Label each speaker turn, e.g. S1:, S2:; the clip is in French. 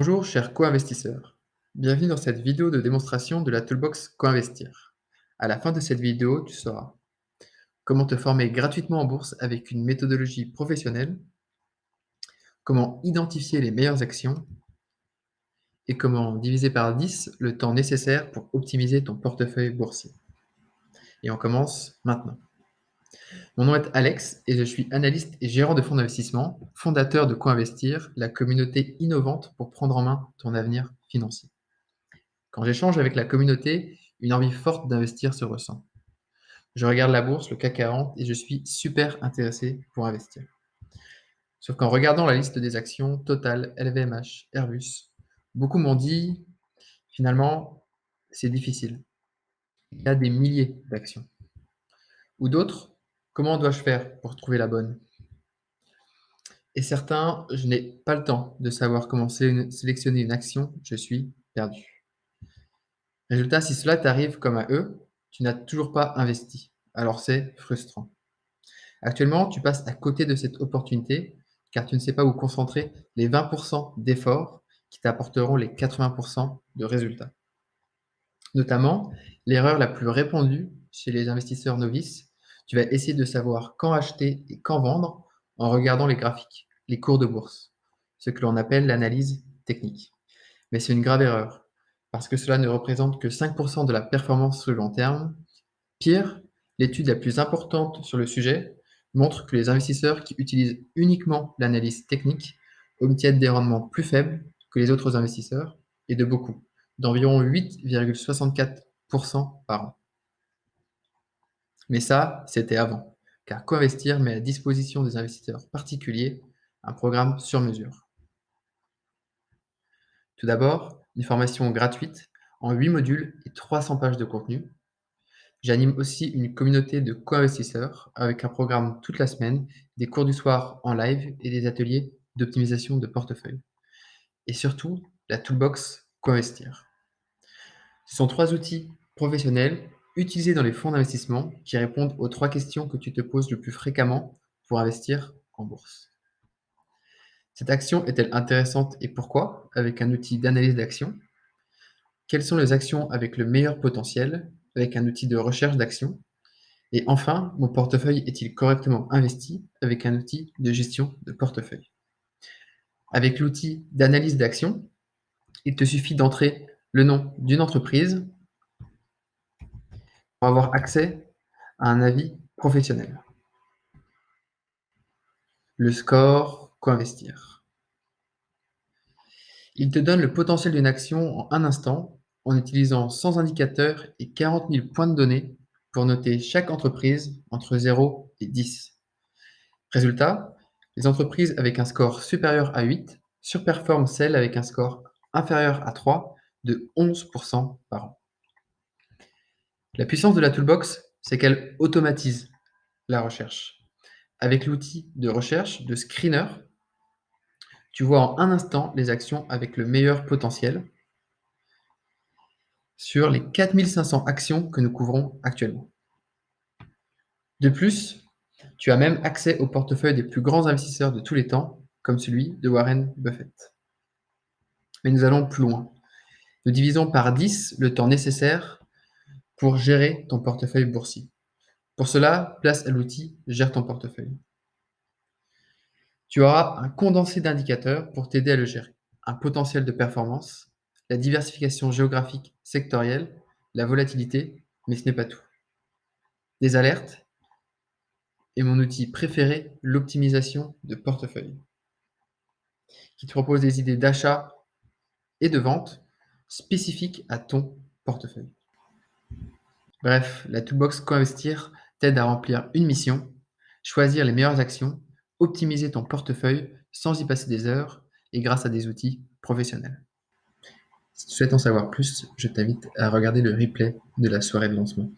S1: Bonjour chers co-investisseurs, bienvenue dans cette vidéo de démonstration de la Toolbox Co-investir. À la fin de cette vidéo, tu sauras comment te former gratuitement en bourse avec une méthodologie professionnelle, comment identifier les meilleures actions et comment diviser par 10 le temps nécessaire pour optimiser ton portefeuille boursier. Et on commence maintenant. Mon nom est Alex et je suis analyste et gérant de fonds d'investissement, fondateur de Co-investir, la communauté innovante pour prendre en main ton avenir financier. Quand j'échange avec la communauté, une envie forte d'investir se ressent. Je regarde la bourse, le CAC 40 et je suis super intéressé pour investir. Sauf qu'en regardant la liste des actions, Total, LVMH, Airbus, beaucoup m'ont dit, finalement, c'est difficile. Il y a des milliers d'actions. Ou d'autres, comment dois-je faire pour trouver la bonne? Et certains, je n'ai pas le temps de savoir comment sélectionner une action, je suis perdu. Résultat, si cela t'arrive comme à eux, tu n'as toujours pas investi. Alors c'est frustrant. Actuellement, tu passes à côté de cette opportunité car tu ne sais pas où concentrer les 20% d'efforts qui t'apporteront les 80% de résultats. Notamment, l'erreur la plus répandue chez les investisseurs novices, tu vas essayer de savoir quand acheter et quand vendre en regardant les graphiques, les cours de bourse, ce que l'on appelle l'analyse technique. Mais c'est une grave erreur parce que cela ne représente que 5% de la performance sur le long terme. Pire, l'étude la plus importante sur le sujet montre que les investisseurs qui utilisent uniquement l'analyse technique obtiennent des rendements plus faibles que les autres investisseurs et de beaucoup, d'environ 8,64% par an. Mais ça, c'était avant, car Coinvestir met à disposition des investisseurs particuliers un programme sur mesure. Tout d'abord, une formation gratuite en 8 modules et 300 pages de contenu. J'anime aussi une communauté de co-investisseurs avec un programme toute la semaine, des cours du soir en live et des ateliers d'optimisation de portefeuille. Et surtout, la Toolbox Co-investir. Ce sont 3 outils professionnels utilisés dans les fonds d'investissement qui répondent aux 3 questions que tu te poses le plus fréquemment pour investir en bourse. Cette action est-elle intéressante et pourquoi, avec un outil d'analyse d'action? Quelles sont les actions avec le meilleur potentiel, avec un outil de recherche d'actions? Et enfin, mon portefeuille est-il correctement investi avec un outil de gestion de portefeuille? Avec l'outil d'analyse d'action, il te suffit d'entrer le nom d'une entreprise pour avoir accès à un avis professionnel. Le score, co-investir. Il te donne le potentiel d'une action en un instant en utilisant 100 indicateurs et 40 000 points de données pour noter chaque entreprise entre 0 et 10. Résultat, les entreprises avec un score supérieur à 8 surperforment celles avec un score inférieur à 3 de 11% par an. La puissance de la toolbox, c'est qu'elle automatise la recherche. Avec l'outil de recherche de screener, tu vois en un instant les actions avec le meilleur potentiel sur les 4500 actions que nous couvrons actuellement. De plus, tu as même accès au portefeuille des plus grands investisseurs de tous les temps, comme celui de Warren Buffett. Mais nous allons plus loin. Nous divisons par 10 le temps nécessaire pour gérer ton portefeuille boursier. Pour cela, place à l'outil Gère ton portefeuille. Tu auras un condensé d'indicateurs pour t'aider à le gérer. Un potentiel de performance, la diversification géographique sectorielle, la volatilité, mais ce n'est pas tout. Des alertes et mon outil préféré, l'optimisation de portefeuille, qui te propose des idées d'achat et de vente spécifiques à ton portefeuille. Bref, la Toolbox Co-investir t'aide à remplir une mission, choisir les meilleures actions, optimiser ton portefeuille sans y passer des heures et grâce à des outils professionnels. Si tu souhaites en savoir plus, je t'invite à regarder le replay de la soirée de lancement.